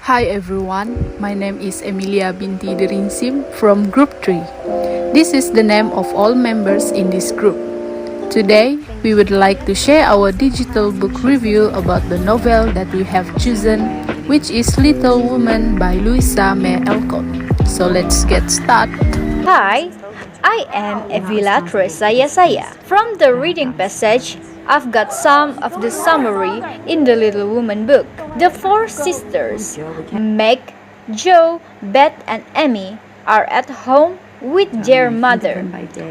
Hi everyone, my name is Emilia Binti Derinsim from Group 3. This is the name of all members in this group. Today, we would like to share our digital book review about the novel that we have chosen, which is Little Woman by Louisa May Alcott. So let's get started. Hi, I am Evila Teresa Yesaya. From the reading passage, I've got some of the summary in the Little Woman book. The four sisters, Meg, Jo, Beth, and Emmy, are at home with their mother,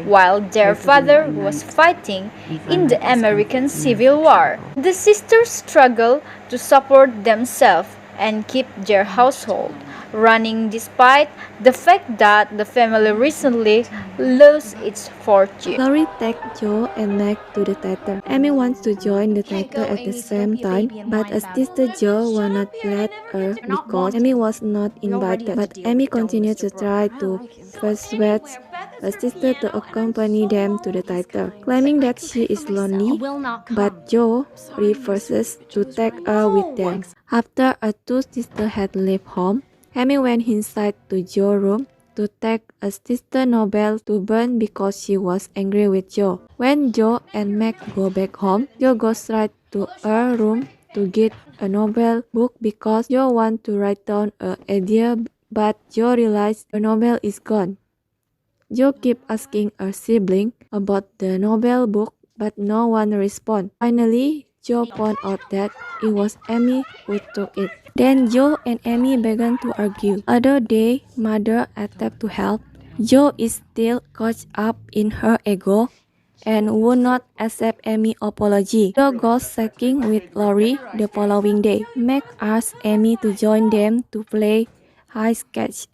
while their father was fighting in the American Civil War. The sisters struggle to support themselves and keep their household running despite the fact that the family recently lost its fortune. Laurie takes Jo and Meg to the theater. Amy wants to join the theater at the same time, but as sister Jo will not let her because Amy was not invited. But Amy continues to try to persuade her sister to accompany them to the theater, claiming that she is lonely, but Jo refuses to take her with them. After her two sisters had left home, Amy went inside to Jo's room to take a sister novel to burn because she was angry with Jo. When Jo and Meg go back home, Jo goes right to her room to get a novel book because Jo wants to write down an idea, but Jo realizes the novel is gone. Jo keeps asking her sibling about the novel book, but no one responds. Finally, Jo found out that it was Amy who took it. Then Jo and Amy began to argue. Although their mother attempted to help, Jo is still caught up in her ego and would not accept Amy's apology. Jo goes skiing with Laurie the following day. Meg asks Amy to join them to play ice sketch.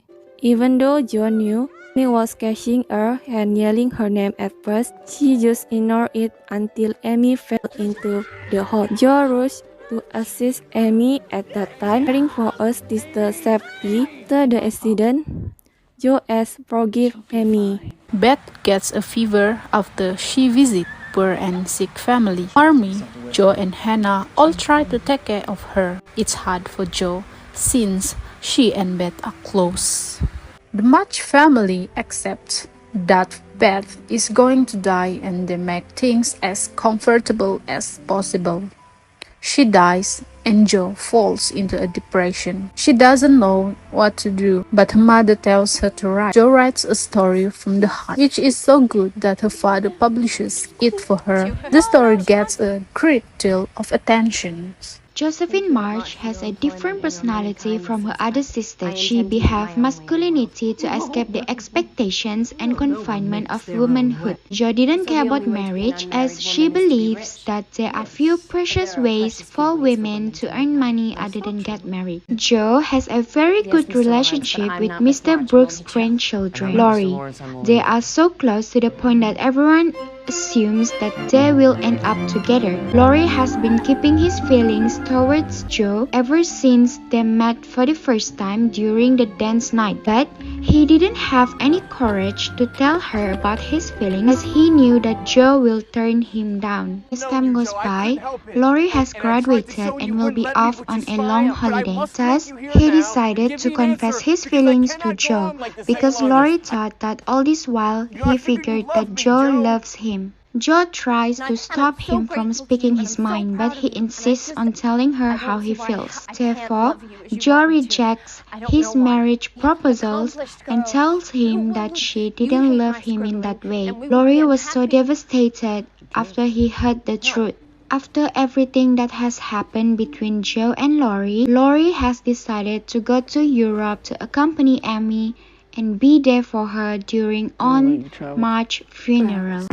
Even though Jo knew Amy was catching her and yelling her name at first, she just ignored it until Amy fell into the hole. Jo rushed to assist Amy at that time, caring for her sister's safety. After the accident, Jo asks forgive Amy. Beth gets a fever after she visits poor and sick family. Marmee, Jo and Hannah all try to take care of her. It's hard for Jo since she and Beth are close. The March family accepts that Beth is going to die and they make things as comfortable as possible. She dies and Jo falls into a depression. She doesn't know what to do, but her mother tells her to write. Jo writes a story from the heart, which is so good that her father publishes it for her. The story gets a great deal of attention. Josephine March has a different personality from her other sisters. She behaves masculinity to escape the expectations and confinement of womanhood. Jo didn't care about marriage as she believes that there are few precious ways for women to earn money other than get married. Jo has a very good relationship with Mr. Brooks' grandchildren, Laurie. They are so close to the point that everyone assumes that they will end up together. Laurie has been keeping his feelings towards Jo ever since they met for the first time during the dance night, but he didn't have any courage to tell her about his feelings as he knew that Jo will turn him down. As time goes by, Laurie has graduated and will be off on a long holiday. Thus, he decided to confess his feelings to Jo because Laurie thought that all this while he figured that Jo loves him. Jo tries to stop him from speaking his mind, but he insists on telling her how he feels. Therefore, Jo rejects his marriage proposals and tells him that she didn't love him in that way. Laurie was so devastated after he heard the truth. After everything that has happened between Jo and Laurie has decided to go to Europe to accompany Amy and be there for her during March's funeral.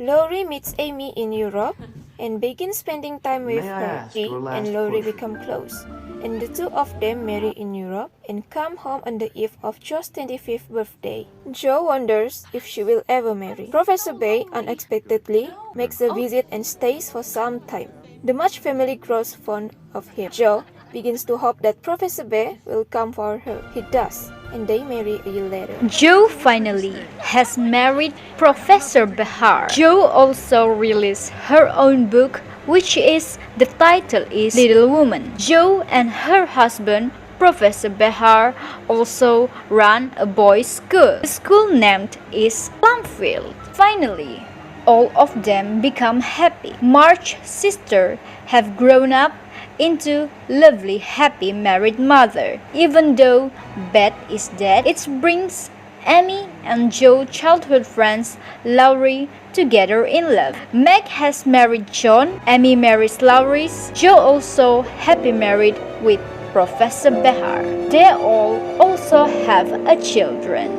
Laurie meets Amy in Europe and begins spending time with her. She and Laurie become close, and the two of them marry in Europe and come home on the eve of Jo's 25th birthday. Jo wonders if she will ever marry. Professor Bay unexpectedly makes a visit and stays for some time. The March family grows fond of him. Jo begins to hope that Professor Bay will come for her. He does, and they marry a year later. Jo finally has married Professor Behar. Jo also released her own book which is the title is Little Woman. Jo and her husband Professor Behar also run a boys' school. The school named is Plumfield. Finally, all of them become happy. Marge's sisters have grown up into lovely, happy married mother. Even though Beth is dead, it brings Amy and Jo childhood friends Laurie together in love. Meg has married John, Amy marries Laurie, Jo also happy married with Professor Behar. They all also have a children.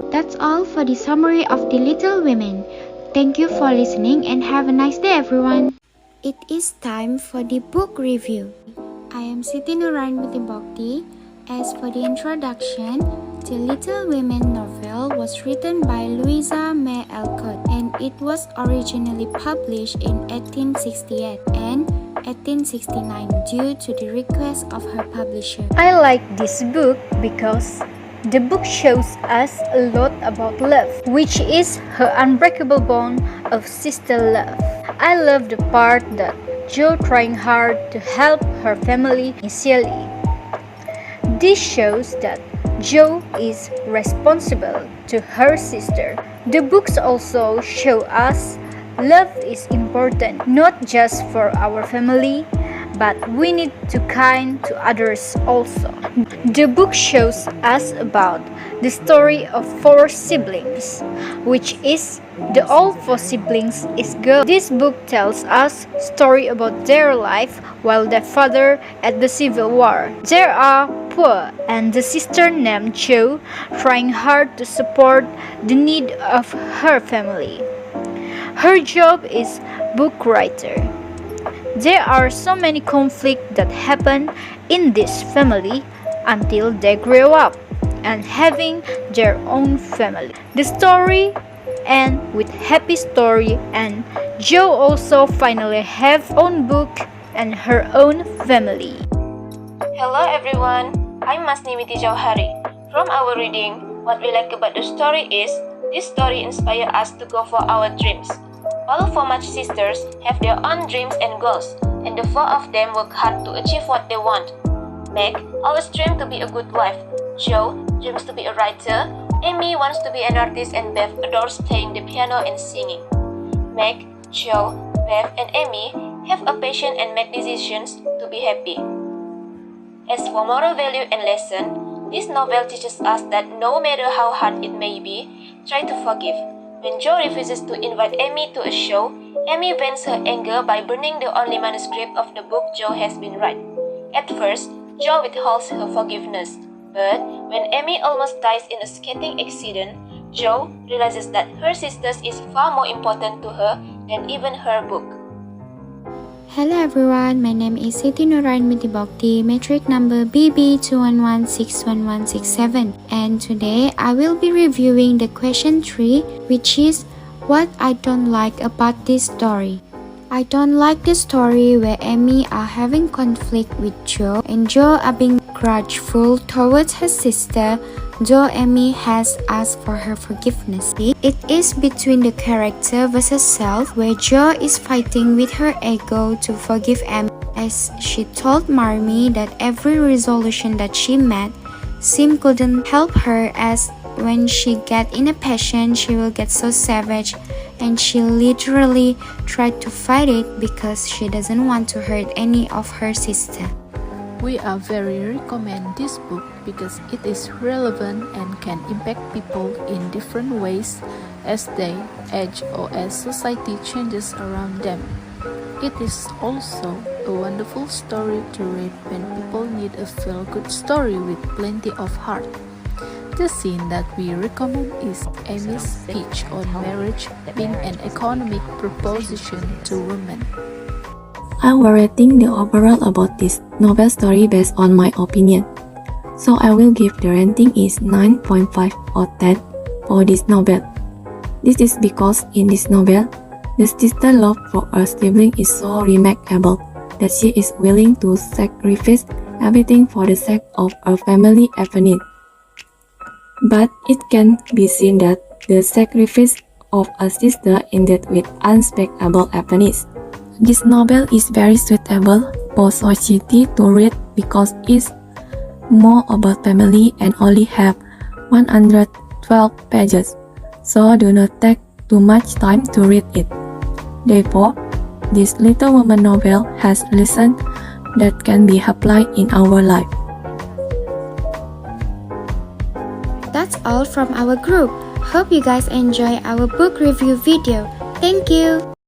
That's all for the summary of the Little Women. Thank you for listening and have a nice day, everyone. It is time for the book review. I am Siti Nurainwati Bhakti. As for the introduction, the Little Women novel was written by Louisa May Alcott and it was originally published in 1868 and 1869 due to the request of her publisher. I like this book because the book shows us a lot about love, which is her unbreakable bond of sister love. I love the part that Jo trying hard to help her family initially. This shows that Jo is responsible to her sister. The books also show us love is important not just for our family, but we need to kind to others also. The book shows us about the story of 4 siblings, which is the all 4 siblings is girls. This book tells us story about their life while their father at the Civil War. They are poor and the sister named Jo trying hard to support the need of her family. Her job is book writer. There are so many conflicts that happen in this family until they grow up and having their own family. The story ends with happy story and Jo also finally have own book and her own family. Hello everyone, I'm Masnimiti Jauhari. From our reading, what we like about the story is, this story inspires us to go for our dreams. All 4 Marge sisters have their own dreams and goals, and the 4 of them work hard to achieve what they want. Meg always dreams to be a good wife. Jo dreams to be a writer. Amy wants to be an artist, and Beth adores playing the piano and singing. Meg, Jo, Beth, and Amy have a passion and make decisions to be happy. As for moral value and lesson, this novel teaches us that no matter how hard it may be, try to forgive. When Jo refuses to invite Amy to a show, Amy vents her anger by burning the only manuscript of the book Jo has been read. At first, Jo withholds her forgiveness, but when Amy almost dies in a skating accident, Jo realizes that her sister is far more important to her than even her book. Hello everyone, my name is Siti Nurainwati Bhakti, metric number BB211611167, and today I will be reviewing the question 3, which is what I don't like about this story. I don't like the story where Amy are having conflict with Jo and Jo are being grudgeful towards her sister, though Amy has asked for her forgiveness. It is between the character versus self, where Jo is fighting with her ego to forgive Amy, as she told Marmee that every resolution that she made seemed couldn't help her, as when she get in a passion she will get so savage, and she literally tried to fight it because she doesn't want to hurt any of her sister. We are very recommend this book because it is relevant and can impact people in different ways as they age or as society changes around them. It is also a wonderful story to read when people need a feel-good story with plenty of heart. The scene that we recommend is Amy's speech on marriage being an economic proposition to women. I will rating the overall about this novel story based on my opinion. So I will give the rating is 9.5 out of 10 for this novel. This is because in this novel, the sister love for her sibling is so remarkable that she is willing to sacrifice everything for the sake of her family happiness. But it can be seen that the sacrifice of a sister ended with unspeakable happiness. This novel is very suitable for society to read because it's more about family and only have 112 pages, so do not take too much time to read it. Therefore, this Little Woman novel has lessons that can be applied in our life. That's all from our group. Hope you guys enjoy our book review video. Thank you!